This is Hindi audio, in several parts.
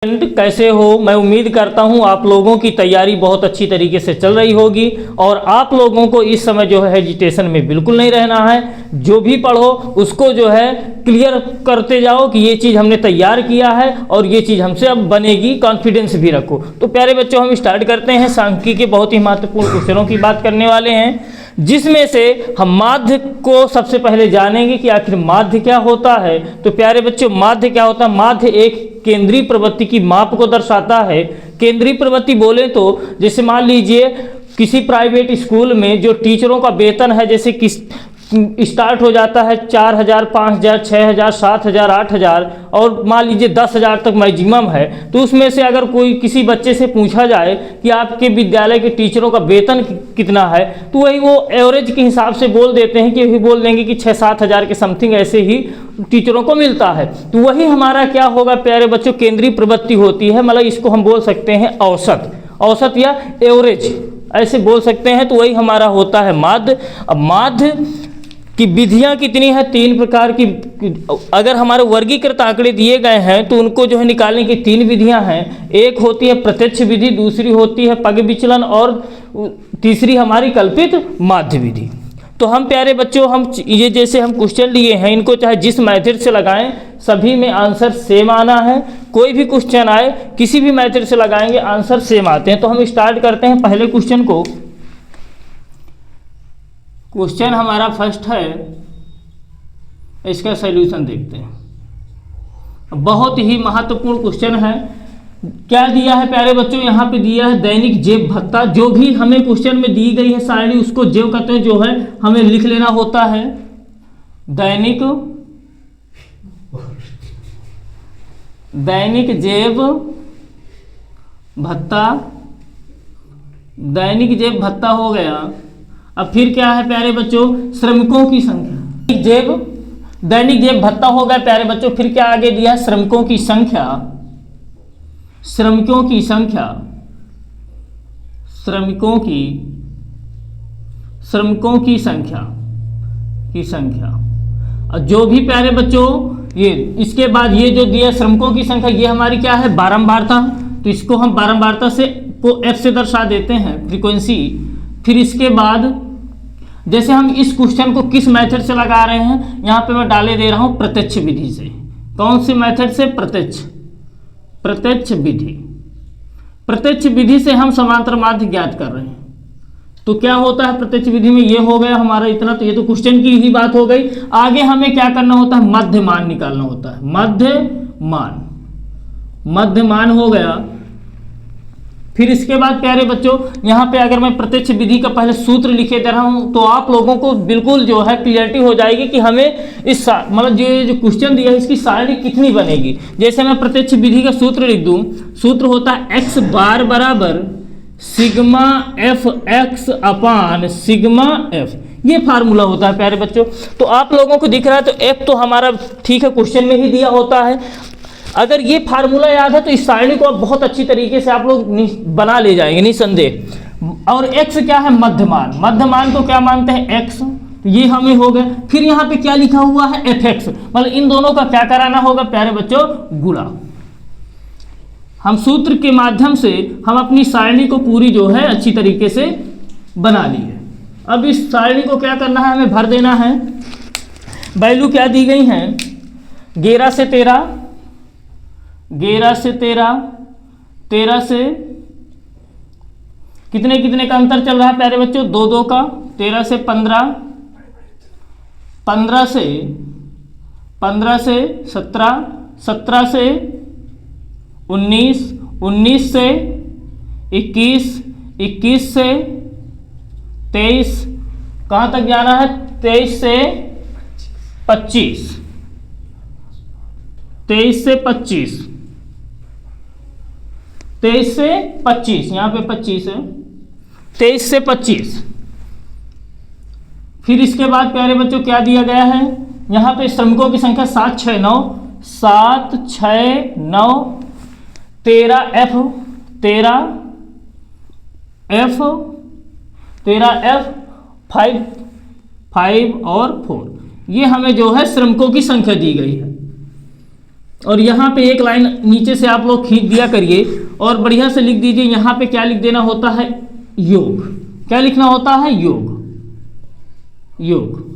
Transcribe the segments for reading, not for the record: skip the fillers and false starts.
कैसे हो। मैं उम्मीद करता हूं आप लोगों की तैयारी बहुत अच्छी तरीके से चल रही होगी और आप लोगों को इस समय जो है हेजिटेशन में बिल्कुल नहीं रहना है। जो भी पढ़ो उसको जो है क्लियर करते जाओ कि ये चीज़ हमने तैयार किया है और ये चीज़ हमसे अब बनेगी, कॉन्फिडेंस भी रखो। तो प्यारे बच्चों, हम स्टार्ट करते हैं। सांख्यिकी के बहुत ही महत्वपूर्ण क्वेश्चनों की बात करने वाले हैं, जिसमें से हम माध्य को सबसे पहले जानेंगे कि आखिर माध्य क्या होता है। तो प्यारे बच्चों, माध्य क्या होता है? माध्य एक केंद्रीय प्रवृत्ति की माप को दर्शाता है। केंद्रीय प्रवृत्ति बोले तो जैसे मान लीजिए किसी प्राइवेट स्कूल में जो टीचरों का वेतन है, जैसे किस स्टार्ट हो जाता है 4,000, 5,000, 6,000, 7,000, 8,000 और मान लीजिए 10,000 तक मैक्सिमम है। तो उसमें से अगर कोई किसी बच्चे से पूछा जाए कि आपके विद्यालय के टीचरों का वेतन कितना है, तो वही वो एवरेज के हिसाब से बोल देते हैं कि वही बोल देंगे कि 6-7 हज़ार के समथिंग ऐसे ही टीचरों को मिलता है। तो वही हमारा क्या होगा प्यारे बच्चों? केंद्रीय प्रवृत्ति होती है। मतलब इसको हम बोल सकते हैं औसत या एवरेज, ऐसे बोल सकते हैं। तो वही हमारा होता है माध्य। अब माध्य की विधियां कितनी है? 3 प्रकार की। अगर हमारे वर्गीकृत आंकड़े दिए गए हैं तो उनको जो है निकालने की 3 विधियां हैं। एक होती है प्रत्यक्ष विधि, दूसरी होती है पग विचलन और तीसरी हमारी कल्पित माध्य विधि। तो हम प्यारे बच्चों, हम ये जैसे हम क्वेश्चन लिए हैं, इनको चाहे जिस मेथड से लगाएं सभी में आंसर सेम आना है। कोई भी क्वेश्चन आए किसी भी मेथड से लगाएंगे आंसर सेम आते हैं। तो हम स्टार्ट करते हैं पहले क्वेश्चन को। क्वेश्चन हमारा फर्स्ट है, इसका सॉल्यूशन देखते हैं। बहुत ही महत्वपूर्ण क्वेश्चन है। क्या दिया है प्यारे बच्चों? यहाँ पे दिया है दैनिक जेब भत्ता। जो भी हमें क्वेश्चन में दी गई है सारणी, उसको जेब कहते हैं, जो है हमें लिख लेना होता है। दैनिक जेब भत्ता, दैनिक जेब भत्ता हो गया। अब फिर क्या है प्यारे बच्चों? श्रमिकों की संख्या। दैनिक जेब भत्ता हो गया प्यारे बच्चों। फिर क्या आगे दिया है? श्रमिकों की संख्या। श्रमिकों की संख्या। और जो भी प्यारे बच्चों ये इसके बाद ये जो दिया श्रमिकों की संख्या, ये हमारी क्या है? बारंबारता। तो इसको हम बारंबारता से को F से दर्शा देते हैं, फ्रीक्वेंसी। फिर इसके बाद जैसे हम इस क्वेश्चन को किस मेथड से लगा रहे हैं, यहाँ पे मैं डाले दे रहा हूँ प्रत्यक्ष विधि से। कौन सी मेथड से? प्रत्यक्ष विधि। प्रत्यक्ष विधि से हम समांतर माध्य ज्ञात कर रहे हैं। तो क्या होता है प्रत्यक्ष विधि में? ये हो गया हमारा इतना। तो ये तो क्वेश्चन की ही बात हो गई। आगे हमें क्या करना होता है? मध्यमान निकालना होता है। मध्यमान हो गया। फिर इसके बाद प्यारे बच्चों, यहाँ पे अगर मैं प्रत्यक्ष विधि का पहले सूत्र लिखे दे रहा हूँ तो आप लोगों को बिल्कुल जो है क्लियरिटी हो जाएगी कि हमें इस मतलब जो क्वेश्चन दिया है इसकी सारणी कितनी बनेगी। जैसे मैं प्रत्यक्ष विधि का सूत्र लिख दूँ, सूत्र होता है x बार बराबर सिग्मा एफ एक्स अपान सिग्मा एफ। ये फार्मूला होता है प्यारे बच्चों। तो आप लोगों को दिख रहा है, तो एफ तो हमारा ठीक है क्वेश्चन में ही दिया होता है। अगर ये फार्मूला याद है तो इस सारणी को बहुत अच्छी तरीके से आप लोग बना ले जाएंगे निसंदेह। और x क्या है? मध्यमान को क्या मानते हैं? x। तो ये हमें हो गया। फिर यहाँ पे क्या लिखा हुआ है? fx। मतलब इन दोनों का क्या कराना होगा प्यारे बच्चों? गुणा। हम सूत्र के माध्यम से हम अपनी सारणी को पूरी जो है अच्छी तरीके से बना ली है। अब इस सारणी को क्या करना है? हमें भर देना है। वैल्यू क्या दी गई है? 11 से 13, 13 से कितने का अंतर चल रहा है प्यारे बच्चों? 2 का। 13 से 15, 15 से 17, 17 से 19, 19 से 21, 21 से 23, कहाँ तक जाना है? 23 से 25, 23 से 25, 23 से 25, यहाँ पे 25 है। 23 से 25। फिर इसके बाद प्यारे बच्चों क्या दिया गया है? यहाँ पे श्रमिकों की संख्या 769, 769, 13F, 5 और 4। ये हमें जो है श्रमिकों की संख्या दी गई है। और यहाँ पे एक लाइन नीचे से आप लोग खींच दिया करिए और बढ़िया से लिख दीजिए। यहाँ पे क्या लिख देना होता है? योग। क्या लिखना होता है? योग। योग।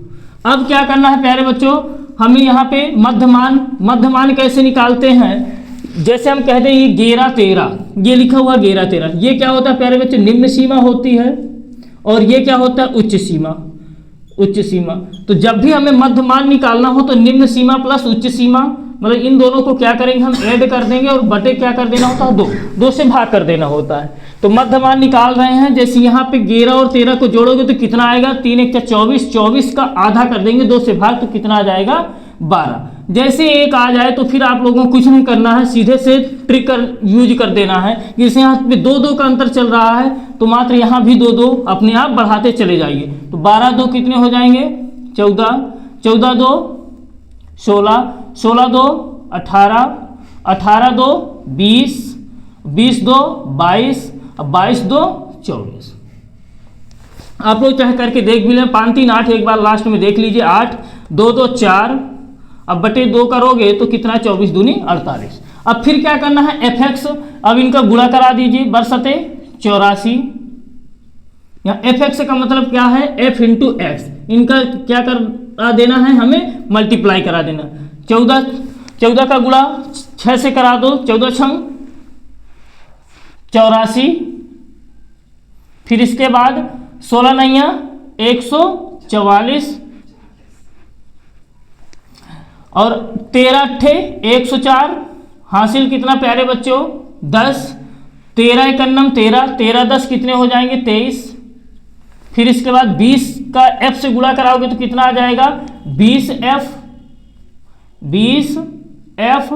अब क्या करना है प्यारे बच्चों, हमें यहाँ पे मध्यमान कैसे निकालते हैं? जैसे हम कहते हैं ये 11-13, ये लिखा हुआ 11-13, ये क्या होता है प्यारे बच्चों? निम्न सीमा होती है और ये क्या होता है? उच्च सीमा। उच्च सीमा। तो जब भी हमें मध्यमान निकालना हो तो निम्न सीमा प्लस उच्च सीमा, मतलब इन दोनों को क्या करेंगे हम? ऐड कर देंगे और बटे क्या कर देना होता है? 2 से भाग कर देना होता है। तो मध्यमान निकाल रहे हैं, जैसे यहाँ पे 11 और 13 को जोड़ोगे तो कितना आएगा? 3 × 24, 24 का आधा कर देंगे 2 से भाग, तो कितना आ जाएगा? 12। जैसे एक आ जाए तो फिर आप लोगों को कुछ नहीं करना है, सीधे से ट्रिक यूज कर देना है। जैसे यहाँ पे 2-2 का अंतर चल रहा है तो मात्र यहाँ भी 2-2 अपने आप बढ़ाते चले जाइए। तो 12-2 कितने हो जाएंगे? 14, 14-2 16, 16-2 18, 18-2 20, 20-2 22, 22-2 24। आप लोग चाहे करके देख भी लें। 5-3 8, एक बार लास्ट में देख लीजिए। 8, 2-2 4, अब बटे 2 करोगे तो कितना? 24 दूनी 48। अब फिर क्या करना है? fx, अब इनका गुणा करा दीजिए, बरसते 84। यहाँ fx का मतलब क्या है? f × x, इनका क्या करा देना है? हमें मल्टीप्लाई करा देना। 14 का गुणा 6 से करा दो, 14×6 84। फिर इसके बाद 16 9 144 और 13 8 104। हासिल कितना प्यारे बच्चों? 10। 13 × 1 13, 13 10 कितने हो जाएंगे? 23। फिर इसके बाद 20 का f से गुणा कराओगे तो कितना आ जाएगा? 20f। 20f।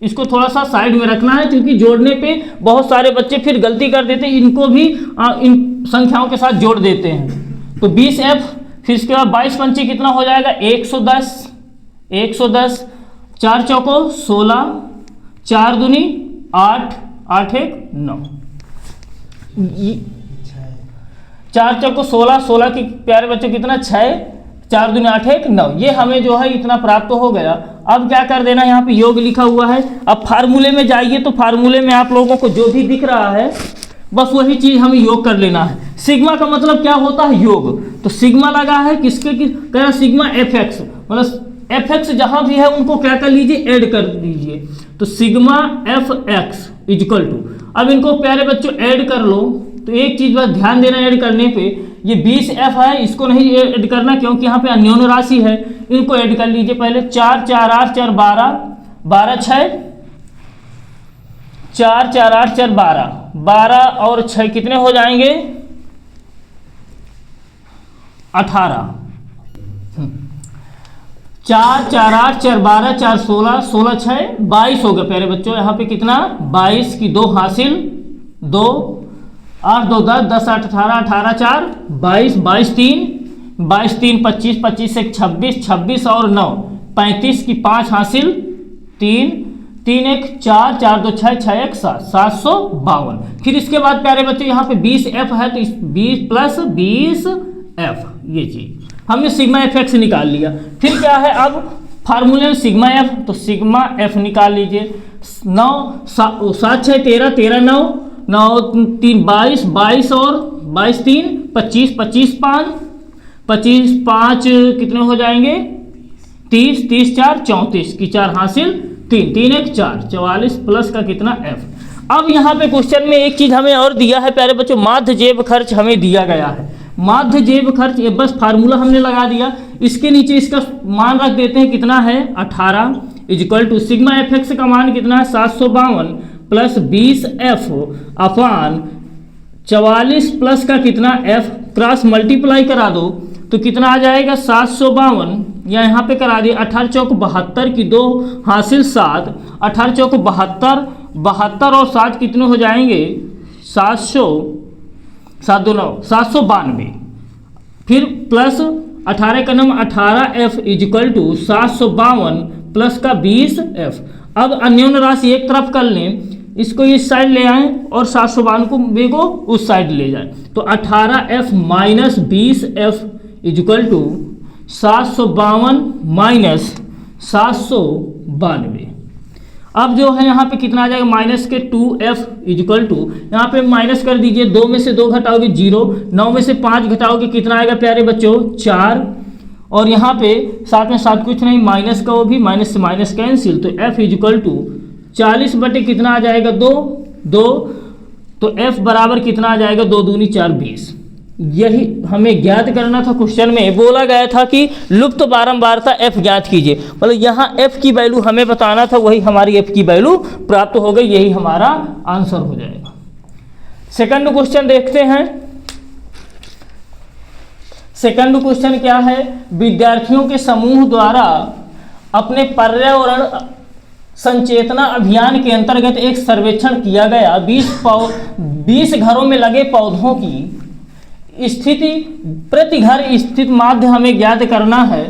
इसको थोड़ा सा साइड में रखना है क्योंकि जोड़ने पे बहुत सारे बच्चे फिर गलती कर देते हैं, इनको भी इन संख्याओं के साथ जोड़ देते हैं। तो 20f, फिर इसके बाद 22 पंची कितना हो जाएगा? 110। 110, 4 चौको 16, 4 दूनी 8, 8 1 9, 4 चौको 16, 16 की प्यारे बच्चों कितना? 6, 4 दूनी 8 1 9। ये हमें जो है इतना प्राप्त हो गया। अब क्या कर देना, यहाँ पे योग लिखा हुआ है। अब फार्मूले में जाइए तो फार्मूले में आप लोगों को जो भी दिख रहा है बस वही चीज हमें योग कर लेना है। सिग्मा का मतलब क्या होता है? योग। तो सिग्मा लगा है किसके कह रहा? सिग्मा fx, मतलब fx जहां भी है उनको क्या कर लीजिए? ऐड कर दीजिए। तो सिग्मा fx इक्वल टू, अब इनको प्यारे बच्चों ऐड कर लो। तो एक चीज बस ध्यान देना ऐड करने पे, ये 20f है, इसको नहीं ऐड करना क्योंकि यहाँ पे अन्योन्य राशि है। इनको ऐड कर लीजिए पहले। 4 4 8 4 12, 12 6 4 4 8 4 12, 12 और 6 कितने हो जाएंगे? 18। 4 4 8 4 12 4 16, 16 6 22 हो गया प्यारे बच्चों। यहाँ पे कितना? 22 की 2 हासिल 2, 8 2 10, 10 8 18, 18 4 22, 22 3, 22 3 25, 25 1 26, 26 और 9 35 की 5 हासिल 3, 3 1 4, 4 2 6, 6 1 7, 752। फिर इसके बाद प्यारे बच्चों यहाँ पे 20f है तो 20 प्लस 20f, ये चीज हमने सिग्मा fx निकाल लिया। फिर क्या है? अब फार्मूले में सिग्मा f, तो सिग्मा f निकाल लीजिए। 9 7 6 13, 13 9, 9 3 22, 22 और 22 3 25, 25 5, 25 5 कितने हो जाएंगे? 30, 30 4 34 की 4 हासिल 3, 3 1 4 44 प्लस का कितना? f। अब यहाँ पे क्वेश्चन में एक चीज हमें और दिया है प्यारे बच्चों, माध्य जेब खर्च हमें दिया गया है। माध्य जेब खर्च, ये बस फार्मूला हमने लगा दिया। इसके नीचे इसका मान रख देते हैं, कितना है? 18 इक्वल टू सिग्मा fx का मान कितना है? 752 प्लस 20f अपान 44 प्लस का कितना? f। क्रॉस मल्टीप्लाई करा दो तो कितना आ जाएगा? 752, या यहाँ पे करा दिए 18 चौक 72 की 2 हासिल 7, 18 चौक 72, 72 और 7 कितने हो जाएंगे? 792। फिर प्लस 18 का number 18f equal to 752 plus का 20f। अब अन्योन्य राशि एक तरफ कर लें, इसको इस साइड ले आएं और 752 को बेगो उस साइड ले जाएं। तो 18f minus 20f equal to 752 minus 792। अब जो है यहाँ पे कितना आ जाएगा, माइनस के 2f इजिकल टू, यहाँ पे माइनस कर दीजिए, 2 में से 2 घटाओगे 0, 9 में से 5 घटाओगे कितना आएगा प्यारे बच्चों 4, और यहाँ पे साथ में साथ कुछ नहीं, माइनस का वो भी, माइनस से माइनस कैंसिल, तो f इजिकल टू 40 बटे कितना आ जाएगा 2, तो f बराबर कितना आ जाएगा 2 दूनी 4 20। यही हमें ज्ञात करना था। क्वेश्चन में बोला गया था कि लुप्त बारंबारता f ज्ञात कीजिए, मतलब यहाँ f की वैल्यू हमें बताना था, वही हमारी f की वैल्यू प्राप्त हो गई, यही हमारा आंसर हो जाएगा। सेकंड क्वेश्चन देखते हैं। सेकंड क्वेश्चन क्या है, विद्यार्थियों के समूह द्वारा अपने पर्यावरण संचेतना अभियान के अंतर्गत एक सर्वेक्षण किया गया। 20 घरों में लगे पौधों की स्थिति, प्रति घर स्थित माध्य हमें ज्ञात करना है।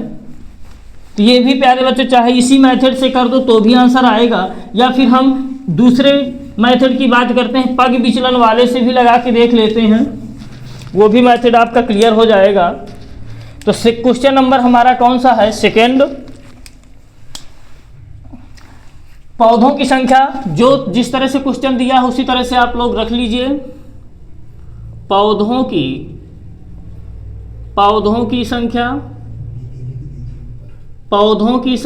तो ये भी प्यारे बच्चों चाहे इसी मेथड से कर दो तो भी आंसर आएगा, या फिर हम दूसरे मेथड की बात करते हैं, पग विचलन वाले से भी लगा के देख लेते हैं, वो भी मेथड आपका क्लियर हो जाएगा। तो क्वेश्चन नंबर हमारा कौन सा है, सेकेंड। पौधों की संख्या, जो जिस तरह से क्वेश्चन दिया है उसी तरह से आप लोग रख लीजिए। पौधों की संख्या, पौधों की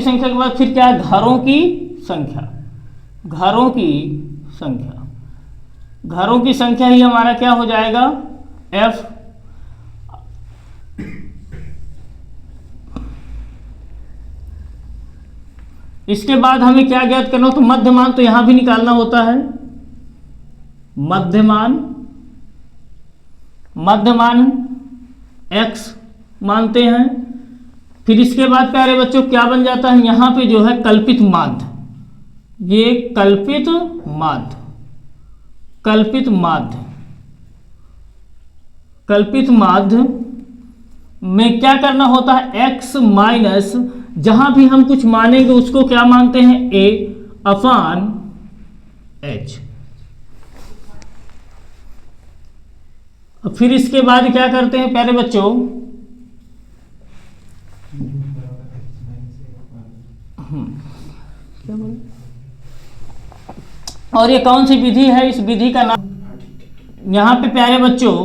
संख्या के बाद फिर क्या है, घरों की संख्या, घरों की संख्या ही हमारा क्या हो जाएगा f। इसके बाद हमें क्या ज्ञात करना हो, तो मध्यमान तो यहां भी निकालना होता है, मध्यमान x मानते हैं। फिर इसके बाद प्यारे बच्चों क्या बन जाता है, यहां पे जो है कल्पित माध्य, ये कल्पित माध्य में क्या करना होता है, x माइनस, जहां भी हम कुछ मानेंगे उसको क्या मानते हैं, a अपान h। फिर इसके बाद क्या करते हैं प्यारे बच्चों, और ये कौन सी विधि है, इस विधि का नाम, यहाँ पे प्यारे बच्चों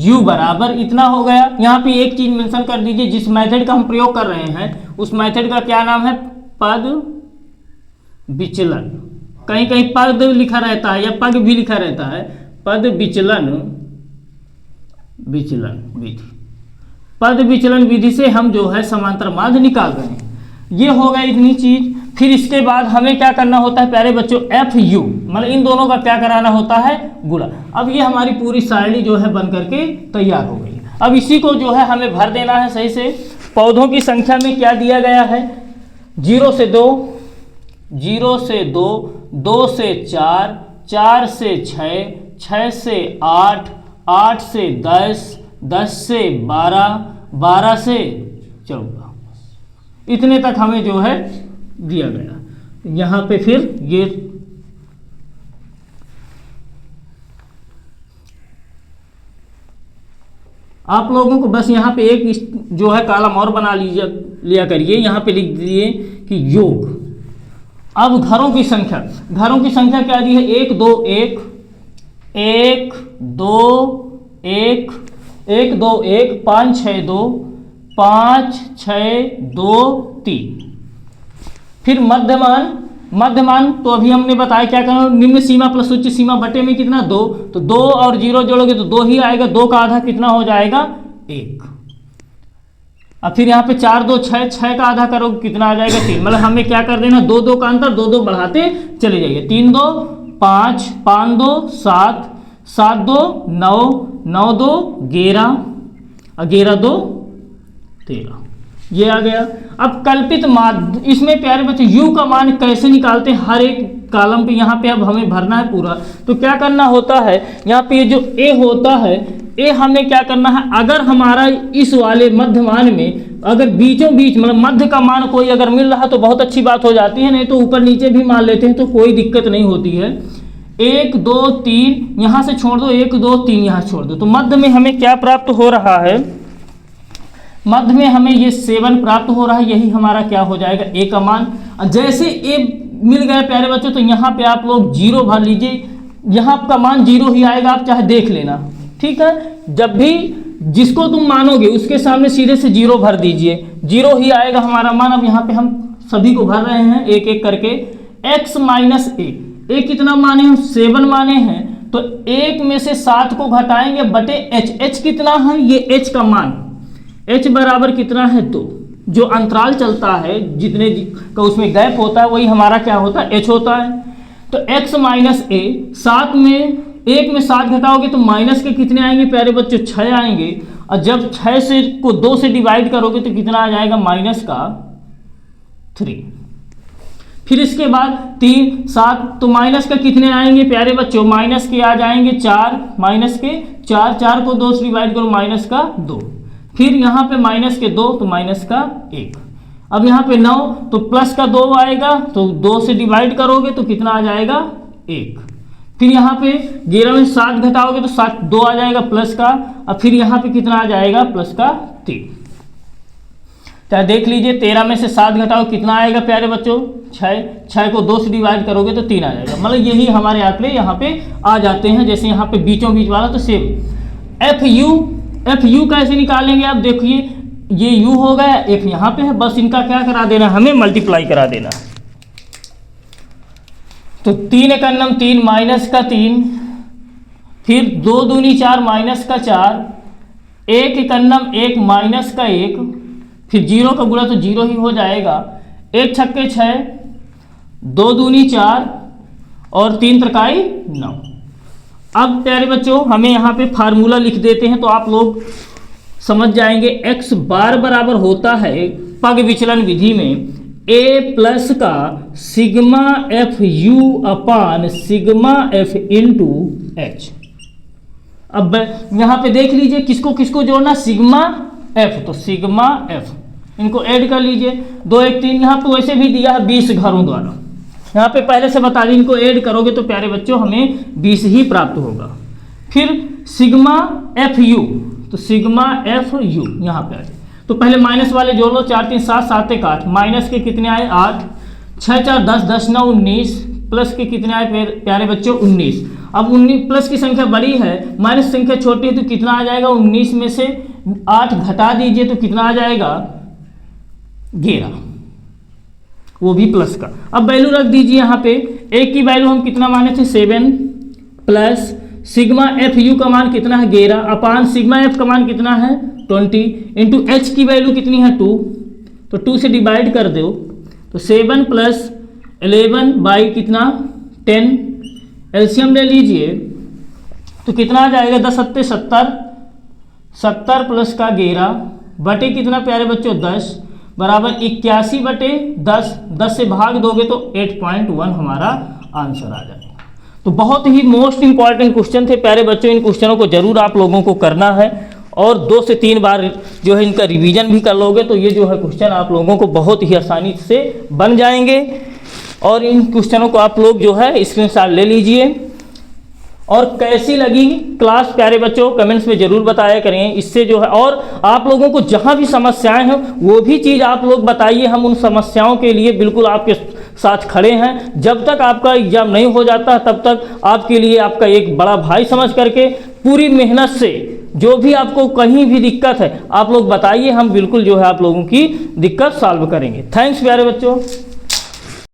u बराबर इतना हो गया। यहाँ पे एक चीज मेंशन कर दीजिए, जिस मेथड का हम प्रयोग कर रहे हैं उस मेथड का क्या नाम है, पद विचलन। कहीं कहीं पद लिखा रहता है या पग भी लिखा रहता है, पद विचलन विधि। पद विचलन विधि से हम जो है समांतर माध्य निकाल रहे हैं। ये हो गई इतनी चीज। फिर इसके बाद हमें क्या करना होता है प्यारे बच्चों, एफ यू, मतलब इन दोनों का क्या कराना होता है, गुणा। अब ये हमारी पूरी सारणी जो है बन करके तैयार हो गई। अब इसी को जो है हमें भर देना है सही से। पौधों की संख्या में क्या दिया गया है, 0 से 2, 0 से 2, 2 से 4, 4 से 6, 6 से 8, 8 से 10, 10 से 12, 12 से 14, इतने तक हमें जो है दिया गया। यहाँ पे फिर ये आप लोगों को बस यहाँ पे एक जो है कॉलम और बना लिया करिए, यहाँ पे लिख दीजिए कि योग। अब घरों की संख्या क्या दी है, 1 2 1, 1 2 1, 1 2 1, 5 6 2, 5 6 2 3। फिर मध्यमान तो अभी हमने बताया क्या करना, निम्न सीमा प्लस उच्च सीमा बटे में कितना 2, तो 2 और 0 जोड़ोगे तो 2 ही आएगा, 2 का आधा कितना हो जाएगा 1। अब फिर यहाँ पे 4 2 6, 6 का आधा करोगे कितना आ जाएगा 3, मतलब हमें क्या कर देना, 2 2 का अंतर, 2 2 बढ़ाते चले जाइए। 3 2 5, 5 2 7, 7 2 9, 9 2 11, 11 2 13, ये आ गया। अब कल्पित माध्य, इसमें प्यारे बच्चे u का मान कैसे निकालते हैं, हर एक कॉलम पे यहाँ पे अब हमें भरना है पूरा। तो क्या करना होता है, यहाँ पे ये जो a होता है, a हमें क्या करना है, अगर हमारा इस वाले मध्यमान में अगर बीचों बीच मतलब मध्य का मान कोई अगर मिल रहा तो बहुत अच्छी बात हो जाती है, नहीं तो ऊपर नीचे भी मान लेते हैं तो कोई दिक्कत नहीं होती है। 1 2 3 यहाँ से छोड़ दो, 1 2 3 यहाँ छोड़ दो, तो मध्य में हमें क्या प्राप्त हो रहा है, मध्य में हमें ये 7 प्राप्त हो रहा है, यही हमारा क्या हो जाएगा ए का मान। जैसे ए मिल गया प्यारे बच्चों तो यहाँ पे आप लोग 0 भर लीजिए, यहाँ आपका मान 0 ही आएगा, आप चाहे देख लेना, ठीक है। जब भी जिसको तुम मानोगे उसके सामने सीधे से 0 भर दीजिए, 0 ही आएगा हमारा मान। अब यहाँ पे हम सभी को भर रहे हैं एक एक करके। x माइनस ए कितना माने हम 7 माने हैं, तो 1 में से 7 को घटाएंगे बटे h कितना है, ये h का मान, h बराबर कितना है 2। जो अंतराल चलता है जितने का उसमें गैप होता है वही हमारा क्या होता है, h होता है। तो x माइनस ए, 7 में 1 में 7 घटाओगे तो माइनस के कितने आएंगे प्यारे बच्चों, 6 आएंगे। और जब 6 से को 2 से डिवाइड करोगे तो कितना आ जाएगा, माइनस का 3। फिर इसके बाद 3 7, तो माइनस का कितने आएंगे प्यारे बच्चों, माइनस के आ जाएंगे 4, माइनस के 4 को 2 से डिवाइड करो, माइनस का 2। फिर यहाँ पे माइनस के 2 तो माइनस का 1। अब यहाँ पे 9 तो प्लस का 2 आएगा, तो 2 से डिवाइड करोगे तो कितना आ जाएगा 1। फिर यहाँ पे 11 में 7 घटाओगे तो 7 2 आ जाएगा प्लस का, और फिर यहाँ पे कितना आ जाएगा प्लस का 3। चाहे देख लीजिए 13 में से 7 घटाओ कितना आएगा प्यारे बच्चों, 6 को 2 से डिवाइड करोगे तो 3 आ जाएगा। मतलब यही हमारे आंकड़े यहाँ पे आ जाते हैं। जैसे यहाँ पे बीचों बीच वाला तो सेम एफ यू कैसे निकालेंगे, आप देखिए ये u हो गया, एक यहाँ पे है, बस इनका क्या करा देना, हमें मल्टीप्लाई करा देना। तो 3 एकन्नम 3 माइनस का 3, फिर 2 दूनी 4 माइनस का 4, 1 एकन्नम 1 माइनस का 1, फिर 0 का गुणा तो 0 ही हो जाएगा, 1 छक्के 6, 2 दूनी 4 और 3 त्रिकाई 9। अब प्यारे बच्चों हमें यहाँ पे फार्मूला लिख देते हैं तो आप लोग समझ जाएंगे। x बार बराबर होता है पग विचलन विधि में a प्लस का sigma F you upon sigma F into H. अब यहाँ पे देख लीजिए किसको किसको जोड़ना, सिग्मा एफ, तो सिग्मा एफ इनको ऐड कर लीजिए, 2 1 3। यहाँ पे वैसे भी दिया है 20 घरों द्वारा, यहाँ पे पहले से बता दी, इनको ऐड करोगे तो प्यारे बच्चों हमें 20 ही प्राप्त होगा। फिर सिग्मा एफ यू, तो सिग्मा एफ यू यहाँ पे आ जाए, तो पहले माइनस वाले जोड़ लो, 4 3 7 7 1 8, माइनस के कितने आए 8, 6 4 10 10 9 19, प्लस के कितने आए प्यारे बच्चों 19। अब 19 प्लस की संख्या बड़ी है, माइनस संख्या छोटी है, तो कितना आ जाएगा, 19 में से 8 घटा दीजिए तो कितना आ जाएगा 11, वो भी प्लस का। अब वैल्यू रख दीजिए यहाँ पे, एक की वैल्यू हम कितना माने थे 7, प्लस सिग्मा एफ यू का मान कितना है 11, अपान सिग्मा एफ का मान कितना है 20, इंटू एच की वैल्यू कितनी है 2, तो 2 से डिवाइड कर दो तो 7 प्लस 11 बाई कितना 10, एलसीएम ले लीजिए तो कितना आ जाएगा 10 7 70, 70 प्लस का 11 बटे कितना प्यारे बच्चों 10 बराबर 81 बटे 10, 10 से भाग दोगे तो 8.1 हमारा आंसर आ जाएगा। तो बहुत ही मोस्ट इंपॉर्टेंट क्वेश्चन थे प्यारे बच्चों, इन क्वेश्चनों को जरूर आप लोगों को करना है और 2 से 3 बार जो है इनका रिवीजन भी कर लोगे तो ये जो है क्वेश्चन आप लोगों को बहुत ही आसानी से बन जाएंगे। और इन क्वेश्चनों को आप लोग जो है स्क्रीनशॉट ले लीजिए। और कैसी लगी क्लास प्यारे बच्चों कमेंट्स में जरूर बताया करें, इससे जो है और आप लोगों को जहां भी समस्याएं हैं वो भी चीज़ आप लोग बताइए, हम उन समस्याओं के लिए बिल्कुल आपके साथ खड़े हैं। जब तक आपका एग्जाम नहीं हो जाता तब तक आपके लिए आपका एक बड़ा भाई समझ करके पूरी मेहनत से जो भी आपको कहीं भी दिक्कत है आप लोग बताइए, हम बिल्कुल जो है आप लोगों की दिक्कत सॉल्व करेंगे। थैंक्स प्यारे बच्चों।